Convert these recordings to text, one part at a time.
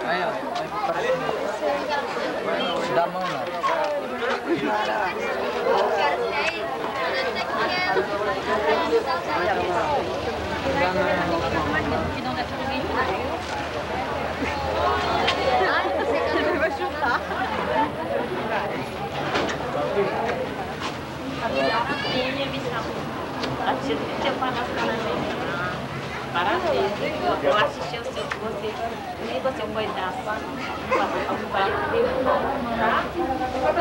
Aí, ó. Dá a mão, não. Ele vai chutar. Parabéns, eu assisti o seu, você foi dar tá?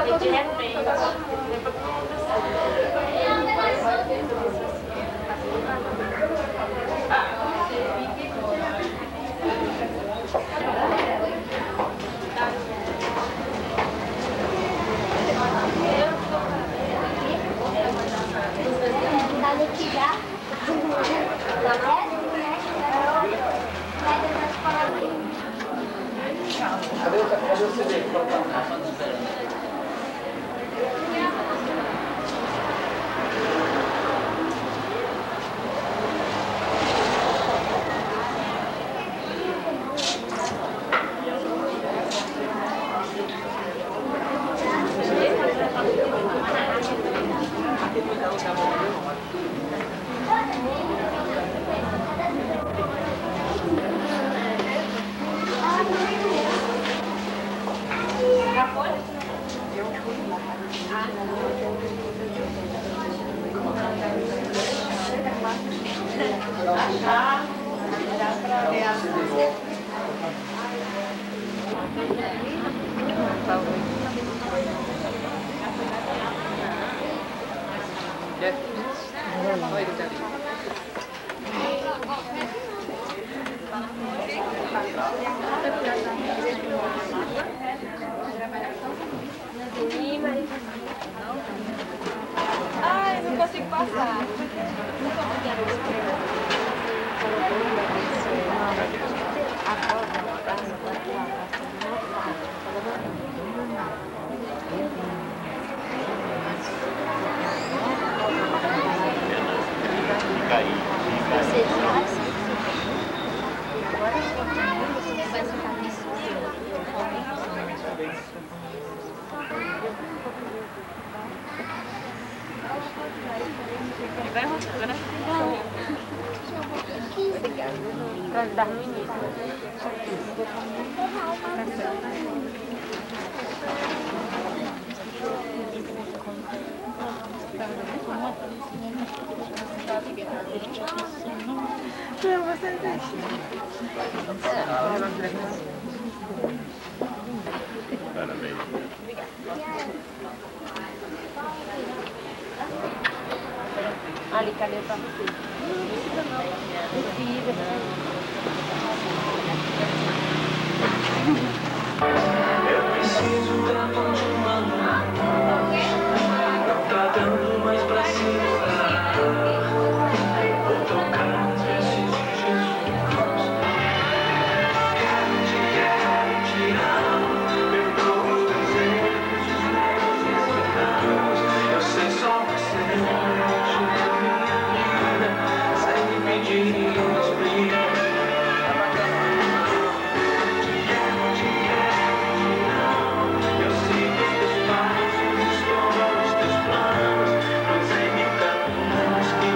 E de repente, Cadê o CD? Ai, não consigo passar. vai rodando, né? Para ajudar no início. Não, você deixa. Parabéns. Ali, cadê pra você? Eu preciso da mão de uma mão. Não tá dando mais pra segurar. Vou tocar nas vestes de Jesus. Quero te amo. Perdoa os teus erros, os meus desenganos. Eu sei só você ajuda minha vida. Sem me pedir e explicar. Os teus planos, os teus planos, mas em mil caminhos que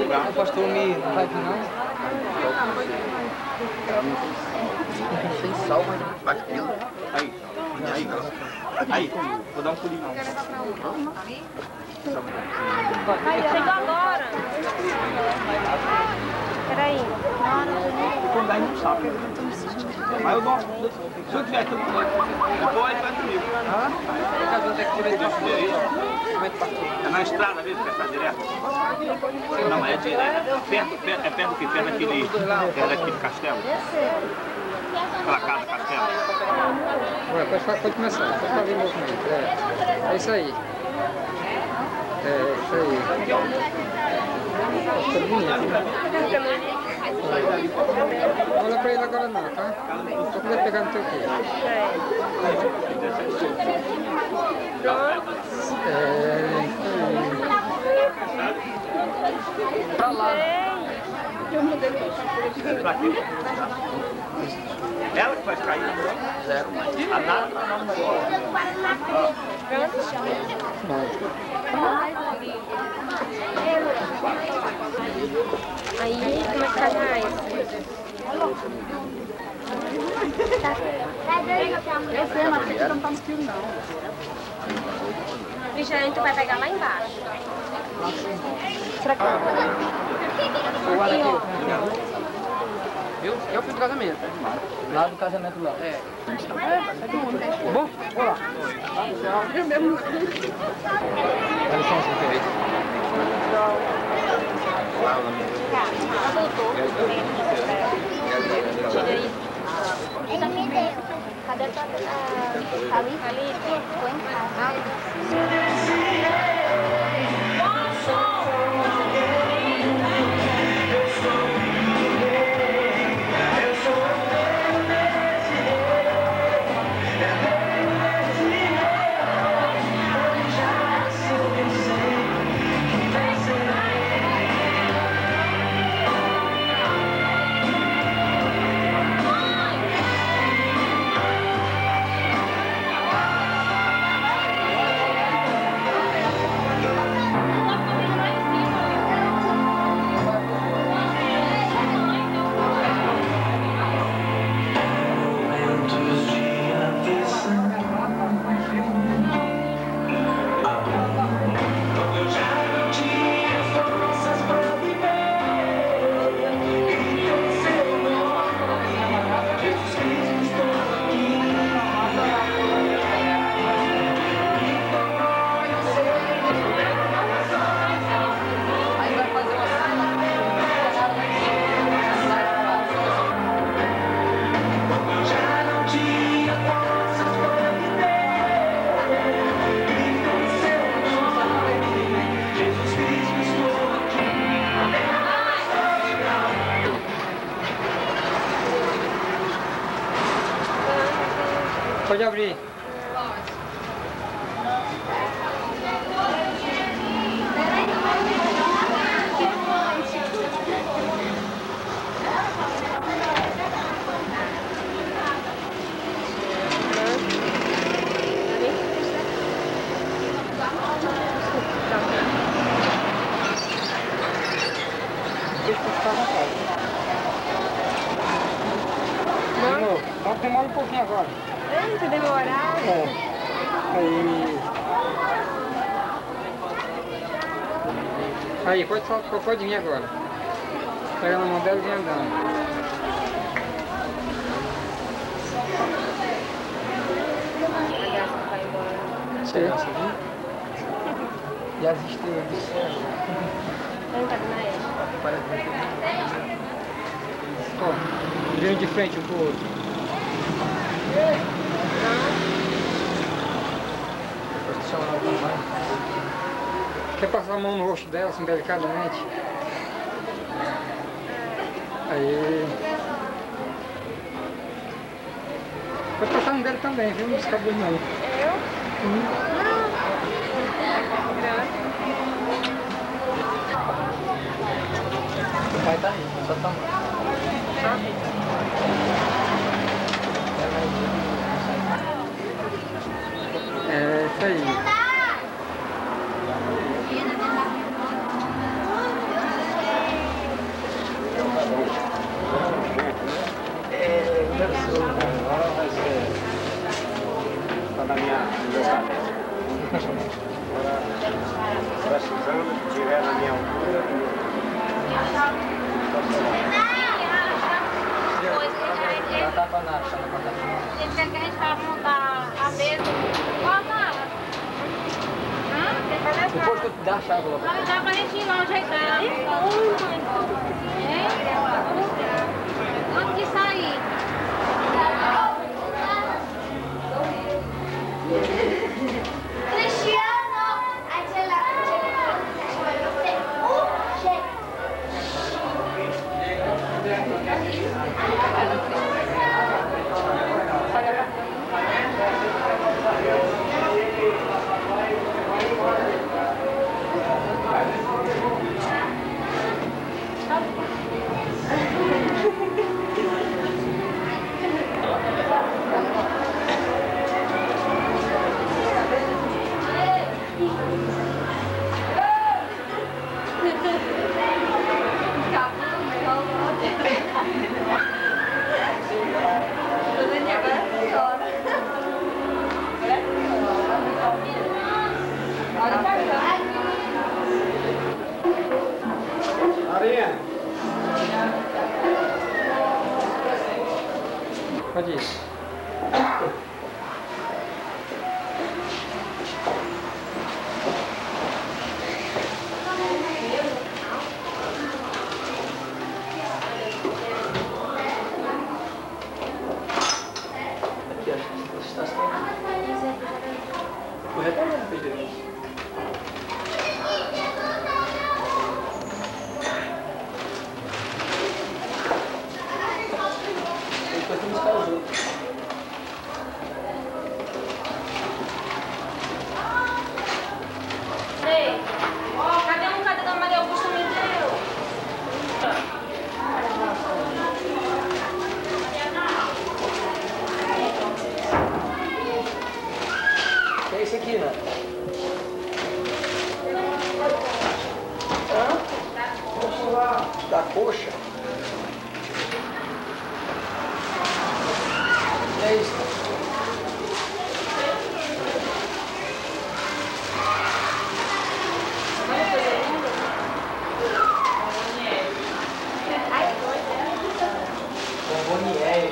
O pastor me vai aqui não? Sem sal, mas faz quilo. Aí, vou dar um pulinho. Chegou agora. Peraí. Quando aí não sabe. Mas eu dou. Se eu tiver tudo depois vai comigo. É na estrada mesmo, que é direto? Não, é direto. É perto do que? Perto daquele castelo? Aquela casa, castelo? Pode começar, pode fazer o movimento. É isso aí. É isso aí. Ficou bonito, né? Olha pra ele agora não, tá? Só quiser pegar no teu queijo. Pra lá. Ela que faz cair? Zero. A nada? Aí, como é que faz mais? Eu sei, mas você não tá no filme, não. Vigiante, tu vai pegar lá embaixo. Será que Viu? Eu fui do casamento. Lá do casamento lá. É. Bom, vou lá. eu mesmo? Dá licença, aí. Cadê a tua ali? Foi em casa. Pode abrir. Só demora um pouquinho agora. Eita, demorar. É. Aí, pode vir agora. Pega na mão dela e vem andando. Sim. E as estrelas do céu. Ó, vindo de frente um pro outro. Quer passar a mão no rosto dela, assim, delicadamente? Aí. Pode passar no dele também, viu? Nos cabelos não. Eu? Não. O pai tá aí, só tá mal. É isso aí. Agora vai ser só na minha aniversário. Agora precisando, se tiver na minha altura. Ela tá pra nada, tá na plataforma. Ele quer que a gente vá montar a mesa. Qual mala? Depois tu dá a chave lá. Não, dá pra gente ir lá ajeitar. Onde que sair? Pode ir. Aqui, a estação. Correto, Pedro? Depois tem que buscar os outros. Ei, cadê da Maria Augusta me deu? Que é isso aqui, né? Hã? Da coxa? É isso. Bomboniere.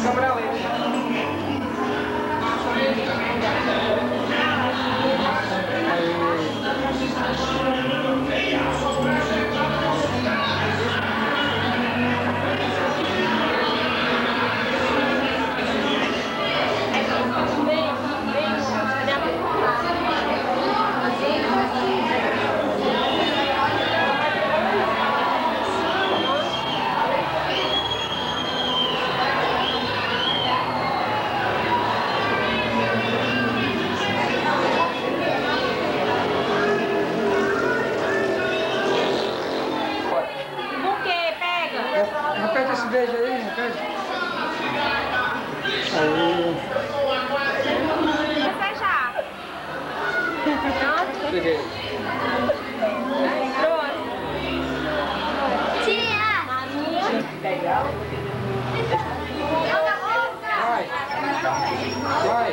Câmera lenta. Repete esse beijo aí, repete. Aí. Você já. Pronto? Peguei. Pronto. Tia! Vai. Vai.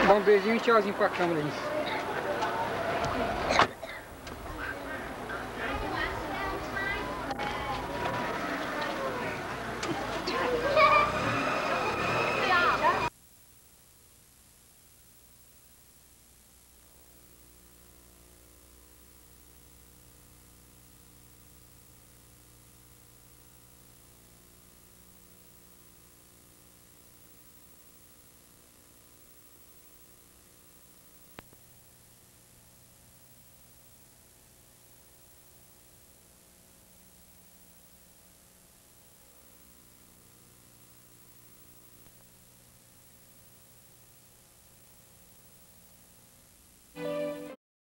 Dá um beijinho e tchauzinho pra câmera aí.